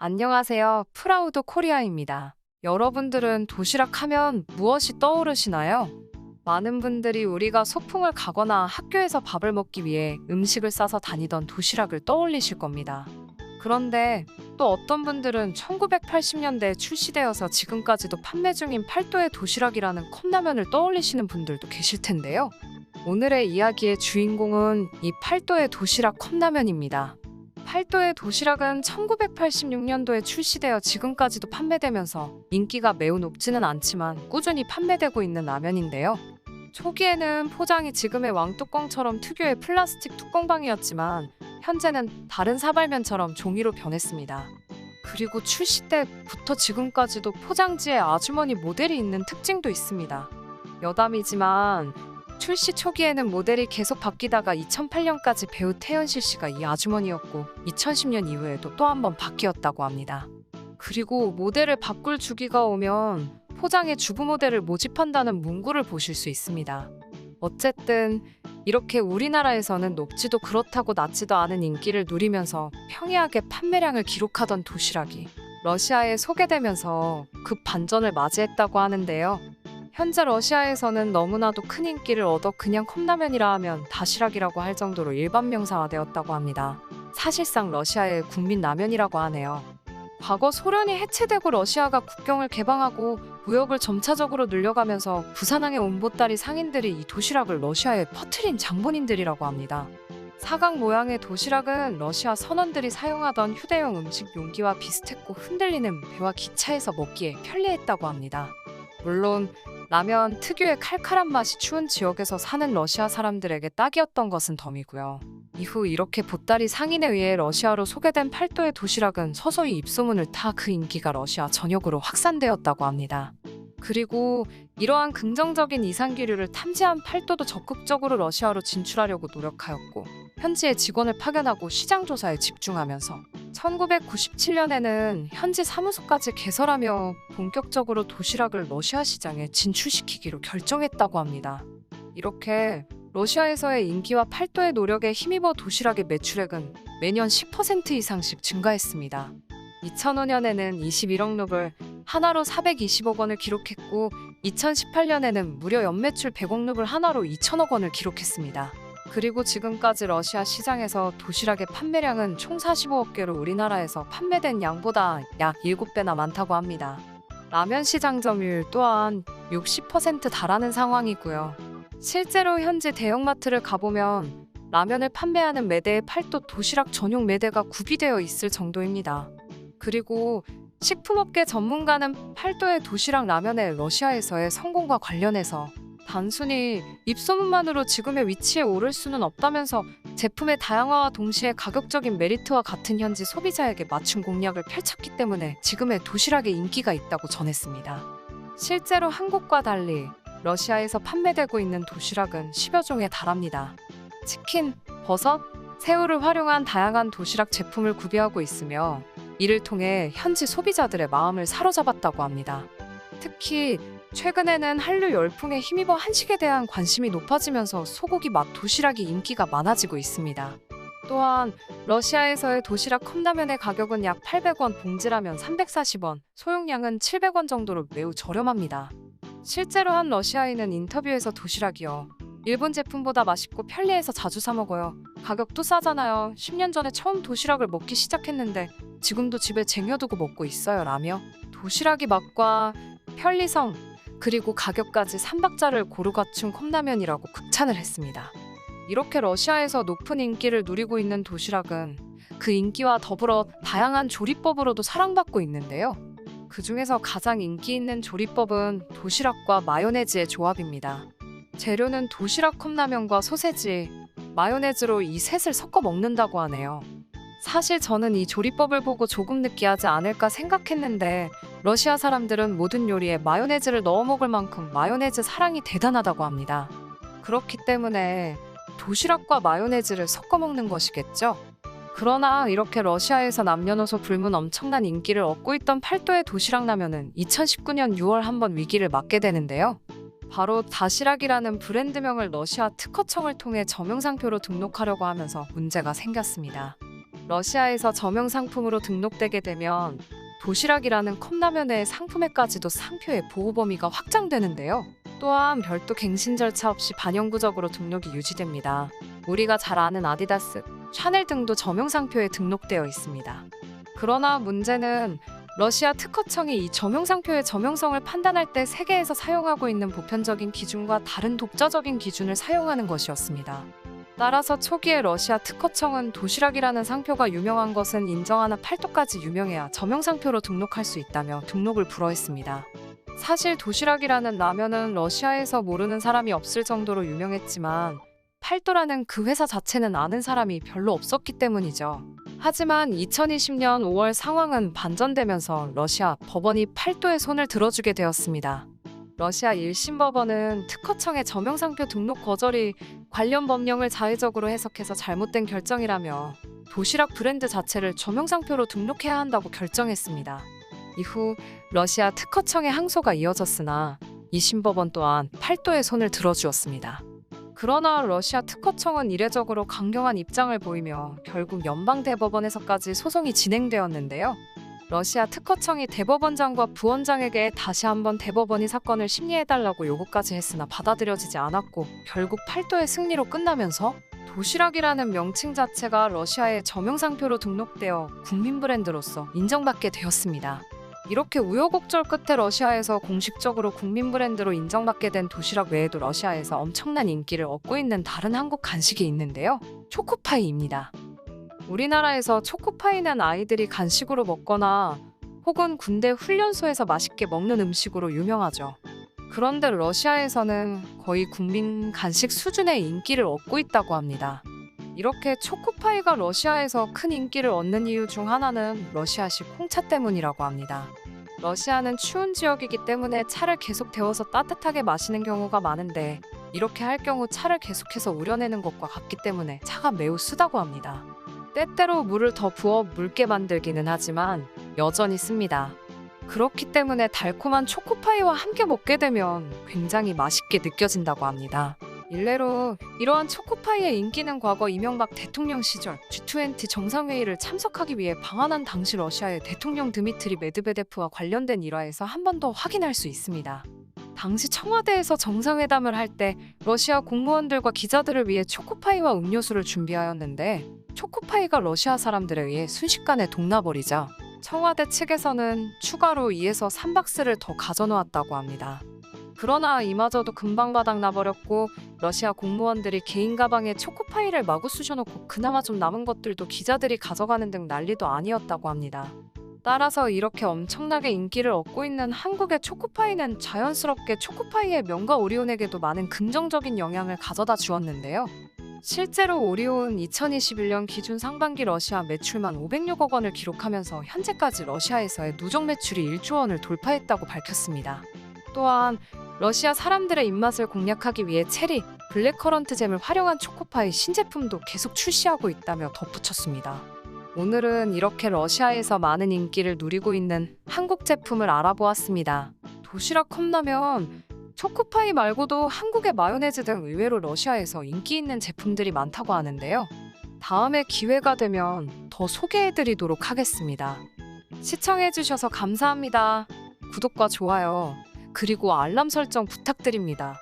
안녕하세요. 프라우드 코리아입니다. 여러분들은 도시락 하면 무엇이 떠오르시나요? 많은 분들이 우리가 소풍을 가거나 학교에서 밥을 먹기 위해 음식을 싸서 다니던 도시락을 떠올리실 겁니다. 그런데 또 어떤 분들은 1980년대에 출시되어서 지금까지도 판매 중인 팔도의 도시락이라는 컵라면을 떠올리시는 분들도 계실 텐데요. 오늘의 이야기의 주인공은 이 팔도의 도시락 컵라면입니다. 팔도의 도시락은 1986년도에 출시되어 지금까지도 판매되면서 인기가 매우 높지는 않지만 꾸준히 판매되고 있는 라면인데요. 초기에는 포장이 지금의 왕뚜껑처럼 특유의 플라스틱 뚜껑방이었지만 현재는 다른 사발면처럼 종이로 변했습니다. 그리고 출시 때부터 지금까지도 포장지에 아주머니 모델이 있는 특징도 있습니다. 여담이지만 출시 초기에는 모델이 계속 바뀌다가 2008년까지 배우 태연실 씨가 이 아주머니였고 2010년 이후에도 또 한 번 바뀌었다고 합니다. 그리고 모델을 바꿀 주기가 오면 포장에 주부 모델을 모집한다는 문구를 보실 수 있습니다. 어쨌든 이렇게 우리나라에서는 높지도 그렇다고 낮지도 않은 인기를 누리면서 평이하게 판매량을 기록하던 도시락이 러시아에 소개되면서 급 반전을 맞이했다고 하는데요. 현재 러시아에서는 너무나도 큰 인기를 얻어 그냥 컵라면이라 하면 다시락이라고 할 정도로 일반 명사화되었다고 합니다. 사실상 러시아의 국민 라면이라고 하네요. 과거 소련이 해체되고 러시아가 국경을 개방하고 무역을 점차적으로 늘려가면서 부산항의 온 보따리 상인들이 이 도시락을 러시아에 퍼뜨린 장본인들이라고 합니다. 사각 모양의 도시락은 러시아 선원들이 사용하던 휴대용 음식 용기와 비슷했고 흔들리는 배와 기차에서 먹기에 편리했다고 합니다. 물론 라면 특유의 칼칼한 맛이 추운 지역에서 사는 러시아 사람들에게 딱이었던 것은 덤이고요. 이후 이렇게 보따리 상인에 의해 러시아로 소개된 팔도의 도시락은 서서히 입소문을 타 그 인기가 러시아 전역으로 확산되었다고 합니다. 그리고 이러한 긍정적인 이상기류를 탐지한 팔도도 적극적으로 러시아로 진출하려고 노력하였고 현지에 직원을 파견하고 시장 조사에 집중하면서 1997년에는 현지 사무소까지 개설하며 본격적으로 도시락을 러시아 시장에 진출시키기로 결정했다고 합니다. 이렇게 러시아에서의 인기와 팔도의 노력에 힘입어 도시락의 매출액은 매년 10% 이상씩 증가했습니다. 2005년에는 21억 루블, 하나로 420억 원을 기록했고 2018년에는 무려 연매출 100억 루블 하나로 2천억 원을 기록했습니다. 그리고 지금까지 러시아 시장에서 도시락의 판매량은 총 45억 개로 우리나라에서 판매된 양보다 약 7배나 많다고 합니다. 라면 시장 점유율 또한 60% 달하는 상황이고요. 실제로 현재 대형마트를 가보면 라면을 판매하는 매대에 팔도 도시락 전용 매대가 구비되어 있을 정도입니다. 그리고 식품업계 전문가는 팔도의 도시락 라면의 러시아에서의 성공과 관련해서 단순히 입소문만으로 지금의 위치에 오를 수는 없다면서 제품의 다양화와 동시에 가격적인 메리트와 같은 현지 소비자에게 맞춤 공략을 펼쳤기 때문에 지금의 도시락에 인기가 있다고 전했습니다. 실제로 한국과 달리 러시아에서 판매되고 있는 도시락은 10여 종에 달합니다. 치킨, 버섯, 새우를 활용한 다양한 도시락 제품을 구비하고 있으며 이를 통해 현지 소비자들의 마음을 사로잡았다고 합니다. 특히 최근에는 한류 열풍에 힘입어 한식에 대한 관심이 높아지면서 소고기 맛 도시락이 인기가 많아지고 있습니다. 또한 러시아에서의 도시락 컵라면의 가격은 약 800원, 봉지라면 340원, 소용량은 700원 정도로 매우 저렴합니다. 실제로 한 러시아인은 인터뷰에서 도시락이요. 일본 제품보다 맛있고 편리해서 자주 사 먹어요. 가격도 싸잖아요. 10년 전에 처음 도시락을 먹기 시작했는데 지금도 집에 쟁여두고 먹고 있어요. 라며 도시락이 맛과 편리성 그리고 가격까지 3박자를 고루 갖춘 컵라면이라고 극찬을 했습니다. 이렇게 러시아에서 높은 인기를 누리고 있는 도시락은 그 인기와 더불어 다양한 조리법으로도 사랑받고 있는데요. 그 중에서 가장 인기 있는 조리법은 도시락과 마요네즈의 조합입니다. 재료는 도시락 컵라면과 소세지, 마요네즈로 이 셋을 섞어 먹는다고 하네요. 사실 저는 이 조리법을 보고 조금 느끼하지 않을까 생각했는데 러시아 사람들은 모든 요리에 마요네즈를 넣어 먹을 만큼 마요네즈 사랑이 대단하다고 합니다. 그렇기 때문에 도시락과 마요네즈를 섞어 먹는 것이겠죠? 그러나 이렇게 러시아에서 남녀노소 불문 엄청난 인기를 얻고 있던 팔도의 도시락 라면은 2019년 6월 한번 위기를 맞게 되는데요. 바로 다시락이라는 브랜드명을 러시아 특허청을 통해 점용상표로 등록하려고 하면서 문제가 생겼습니다. 러시아에서 저명 상품으로 등록되게 되면 도시락이라는 컵라면의 상품에까지도 상표의 보호 범위가 확장되는데요. 또한 별도 갱신 절차 없이 반영구적으로 등록이 유지됩니다. 우리가 잘 아는 아디다스, 샤넬 등도 저명 상표에 등록되어 있습니다. 그러나 문제는 러시아 특허청이 이 저명 상표의 저명성을 판단할 때 세계에서 사용하고 있는 보편적인 기준과 다른 독자적인 기준을 사용하는 것이었습니다. 따라서 초기에 러시아 특허청은 도시락이라는 상표가 유명한 것은 인정하는 팔도까지 유명해야 저명 상표로 등록할 수 있다며 등록을 불허했습니다. 사실 도시락이라는 라면은 러시아에서 모르는 사람이 없을 정도로 유명했지만 팔도라는 그 회사 자체는 아는 사람이 별로 없었기 때문이죠. 하지만 2020년 5월 상황은 반전되면서 러시아 법원이 팔도의 손을 들어주게 되었습니다. 러시아 1심 법원은 특허청의 저명상표 등록 거절이 관련 법령을 자의적으로 해석해서 잘못된 결정이라며 도시락 브랜드 자체를 저명상표로 등록해야 한다고 결정했습니다. 이후 러시아 특허청의 항소가 이어졌으나 2심 법원 또한 팔도의 손을 들어주었습니다. 그러나 러시아 특허청은 이례적으로 강경한 입장을 보이며 결국 연방대법원에서까지 소송이 진행되었는데요. 러시아 특허청이 대법원장과 부원장에게 다시 한번 대법원이 사건을 심리해달라고 요구까지 했으나 받아들여지지 않았고 결국 팔도의 승리로 끝나면서 도시락이라는 명칭 자체가 러시아의 저명상표로 등록되어 국민 브랜드로서 인정받게 되었습니다. 이렇게 우여곡절 끝에 러시아에서 공식적으로 국민 브랜드로 인정받게 된 도시락 외에도 러시아에서 엄청난 인기를 얻고 있는 다른 한국 간식이 있는데요. 초코파이입니다. 우리나라에서 초코파이는 아이들이 간식으로 먹거나 혹은 군대 훈련소에서 맛있게 먹는 음식으로 유명하죠. 그런데 러시아에서는 거의 국민 간식 수준의 인기를 얻고 있다고 합니다. 이렇게 초코파이가 러시아에서 큰 인기를 얻는 이유 중 하나는 러시아식 홍차 때문이라고 합니다. 러시아는 추운 지역이기 때문에 차를 계속 데워서 따뜻하게 마시는 경우가 많은데 이렇게 할 경우 차를 계속해서 우려내는 것과 같기 때문에 차가 매우 쓰다고 합니다. 때때로 물을 더 부어 묽게 만들기는 하지만 여전히 씁니다. 그렇기 때문에 달콤한 초코파이와 함께 먹게 되면 굉장히 맛있게 느껴진다고 합니다. 일례로 이러한 초코파이의 인기는 과거 이명박 대통령 시절 G20 정상회의를 참석하기 위해 방한한 당시 러시아의 대통령 드미트리 메드베데프와 관련된 일화에서 한 번 더 확인할 수 있습니다. 당시 청와대에서 정상회담을 할 때 러시아 공무원들과 기자들을 위해 초코파이와 음료수를 준비하였는데 초코파이가 러시아 사람들에 의해 순식간에 동나버리자 청와대 측에서는 추가로 2에서 3박스를 더 가져놓았다고 합니다. 그러나 이마저도 금방 바닥나버렸고 러시아 공무원들이 개인 가방에 초코파이를 마구 쑤셔놓고 그나마 좀 남은 것들도 기자들이 가져가는 등 난리도 아니었다고 합니다. 따라서 이렇게 엄청나게 인기를 얻고 있는 한국의 초코파이는 자연스럽게 초코파이의 명가 오리온에게도 많은 긍정적인 영향을 가져다 주었는데요. 실제로 오리온 2021년 기준 상반기 러시아 매출만 506억 원을 기록하면서 현재까지 러시아에서의 누적 매출이 1조 원을 돌파했다고 밝혔습니다. 또한 러시아 사람들의 입맛을 공략하기 위해 체리, 블랙커런트 잼을 활용한 초코파이 신제품도 계속 출시하고 있다며 덧붙였습니다. 오늘은 이렇게 러시아에서 많은 인기를 누리고 있는 한국 제품을 알아보았습니다. 도시락 컵라면, 초코파이 말고도 한국의 마요네즈 등 의외로 러시아에서 인기 있는 제품들이 많다고 하는데요. 다음에 기회가 되면 더 소개해드리도록 하겠습니다. 시청해주셔서 감사합니다. 구독과 좋아요, 그리고 알람 설정 부탁드립니다.